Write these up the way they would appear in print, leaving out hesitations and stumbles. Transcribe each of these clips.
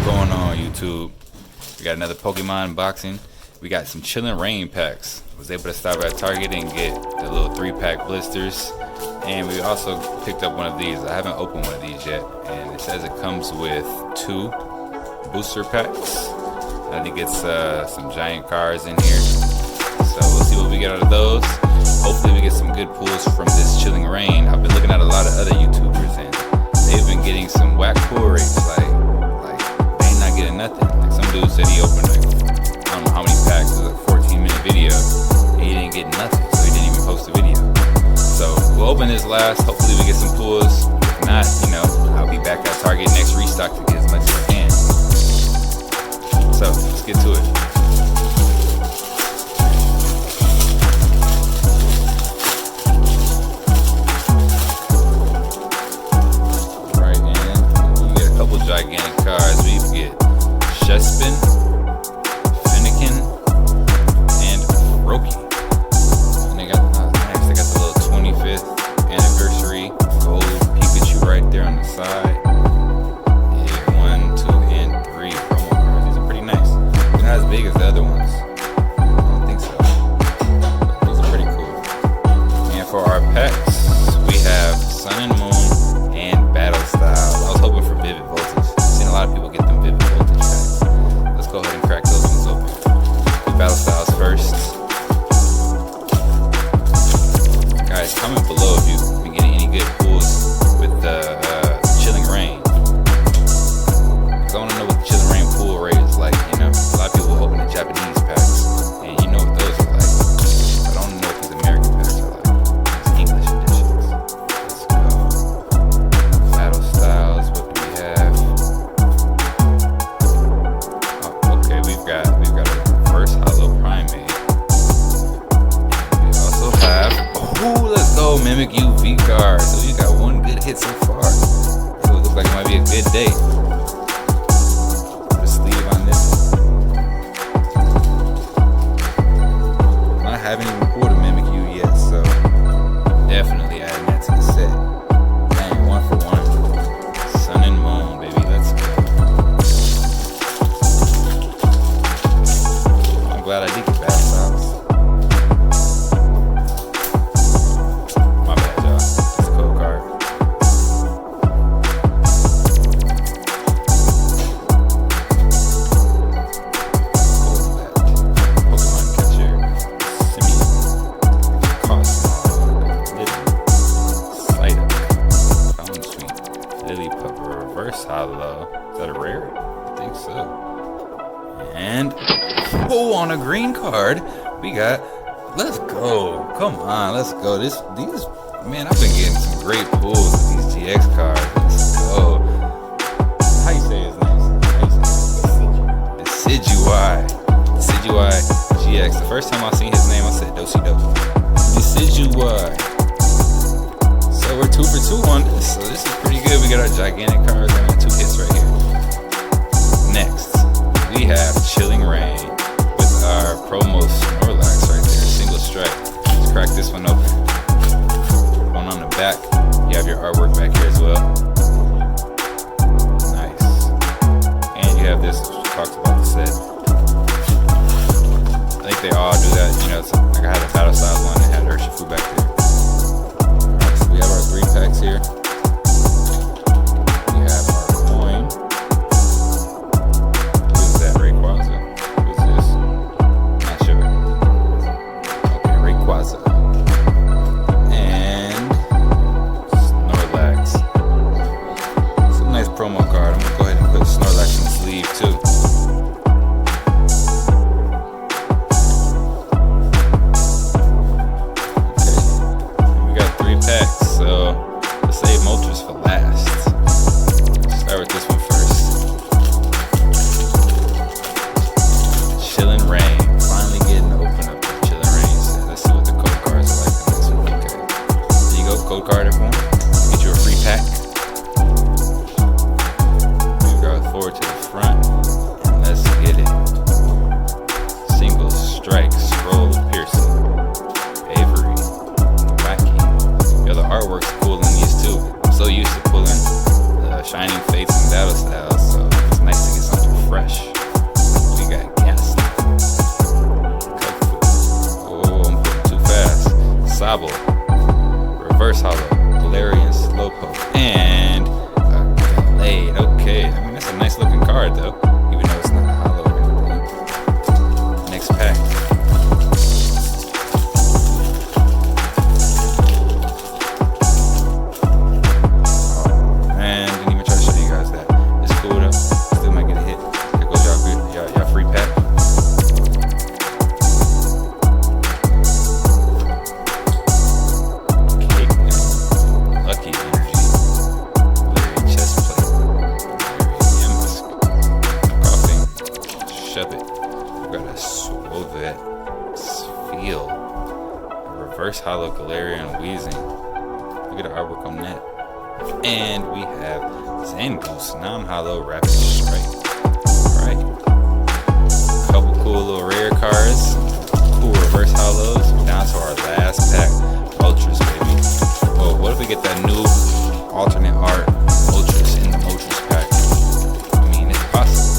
going on, YouTube? We got another Pokemon unboxing. We got some Chillin' Rain packs. Was able to stop at Target and get the little 3-pack blisters. And we also picked up one of these. I haven't opened one of these yet. And it says it comes with 2 booster packs. I think it's some giant cards in here. So we'll see what we get out of those. Hopefully we get some good pulls from this Chilling Rain. I've been looking at a lot of other YouTubers and they've been getting some whack pull rates. Like they ain't not getting nothing. Like some dude said he opened like, I don't know how many packs. It was a 14-minute video. And he didn't get nothing, so he didn't even post a video. So we'll open this last. Hopefully we get some pulls. If not, you know, I'll be back at Target next restock to get as much as I can. So let's get to it. Gigantic cards. We get Chespin, Finnegan, and Roki. And they got next. They got the little 25th anniversary gold Pikachu right there on the side. Yeah, 1, 2, and 3 promo cards. These are pretty nice. They're not as big as the other ones. I don't think so. But these are pretty cool. And for our pets, we have Sun and Moon and Battle Style. I was hoping for Vivid Voltage. A lot of people get them Vivid Voltage packs. Let's go ahead and crack those ones open. Battle Styles first. Guys, comment below if you've been getting any good pulls with the Chilling Rain. Because I want to know what the Chilling Rain pull rate is like. You know, a lot of people open the Japanese packs, and you know what those are like. I don't know what these American packs are like. These English editions. Let's go. Battle Styles. What do we have? We've got a first Hollow Primate. We also have, let's go, Mimikyu V card. So we got one good hit so far. So it looks like it might be a good day. Put a sleeve on this. I haven't even pulled a Mimikyu yet, so definitely adding that to the set. Dang, 1 for 1. Sun and Moon, baby, let's go. Glad I did get Battle Styles. My bad, y'all. It's a code card. Pokemon Catcher, Simi, Cosmo, Psyduck, Fountain Sweet, Lily Pupper, Reverse Hollow. Is that a rare? I think so. And on a green card, we got, let's go. Come on, let's go. These, man, I've been getting some great pulls with these GX cards. Let's go. How you say his name? Decidueye. Decidueye GX. The first time I seen his name, I said Dosi Dosi. Decidueye. So we're 2 for 2 on this. So this is pretty good. We got our gigantic cards and our 2 hits right here. Next, we have Chilling Rain. Our promo Snorlax right there, single strike. Let's crack this one open. Going on the back, you have your artwork back here as well. Nice. And you have this, which talks about the set. I think they all do that, you know, it's like I had a Battle Styles one that had Urshifu back there. Alright, so we have our 3 packs here. We have our coin. What is that, Rayquaza? And Snorlax. It's a nice promo card. I'm gonna go ahead and put Snorlax in the sleeve too. Okay. We got 3 packs, so let's save Moltres for last. Start with this one first. Chilling Rain. Finally getting to open up. Code card, everyone. Get you a free pack. We go forward to the front. And let's get it. Single strike, scroll, piercing. Avery. Wacky. Yo, the artwork's cool in these too. I'm so used to pulling the Shining Fates and Battle Styles, so it's nice to get something Sable, reverse hollow, Galarian Slowpoke, and a Gallade. Okay, I mean that's a nice looking card though, even though it's not a hollow or anything. Next pack. Reverse hollow Galarian Wheezing. Look at the artwork on that. And we have Zangoose non-hollow Rapid Strike. Alright. Couple cool little rare cards. Cool reverse hollows. Down to our last pack. Ultras, baby. Oh, what if we get that new alternate art Ultras in the Ultras pack? I mean, it's possible.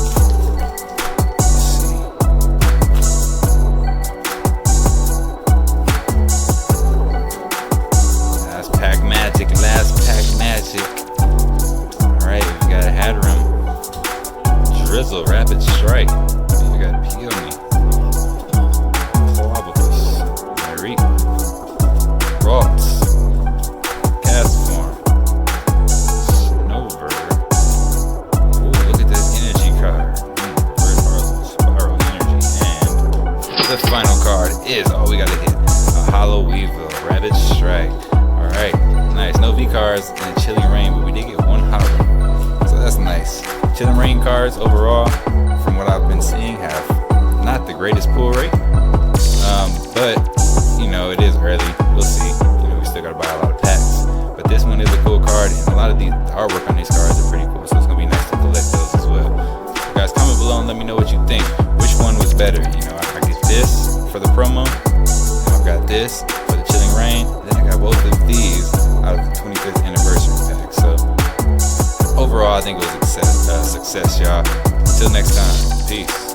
Last pack magic. Alright, we got a Hatterim, Drizzle, Rapid Strike. We got Peony, Clobopus, Myreek, Rocks, Castform, Snowbird. Ooh, look at that energy card. Reverse Harlow, Spiral Energy, and the final card is, oh, we gotta hit a Hollow Weavile, Rapid Strike. Alright, nice. No V cards and a Chilling Rain, but we did get one hollow. So that's nice. Chilling Rain cards overall, from what I've been seeing, have not the greatest pull rate. But, you know, it is early. We'll see. You know, we still gotta buy a lot of packs. But this one is a cool card, and a lot of the artwork on these cards are pretty cool. So it's gonna be nice to collect those as well. So guys, comment below and let me know what you think. Which one was better? You know, I get this for the promo, and I've got this for the Chilling Rain. Then I got both of these out of the 25th anniversary pack. So overall, I think it was a success, y'all. Until next time, peace.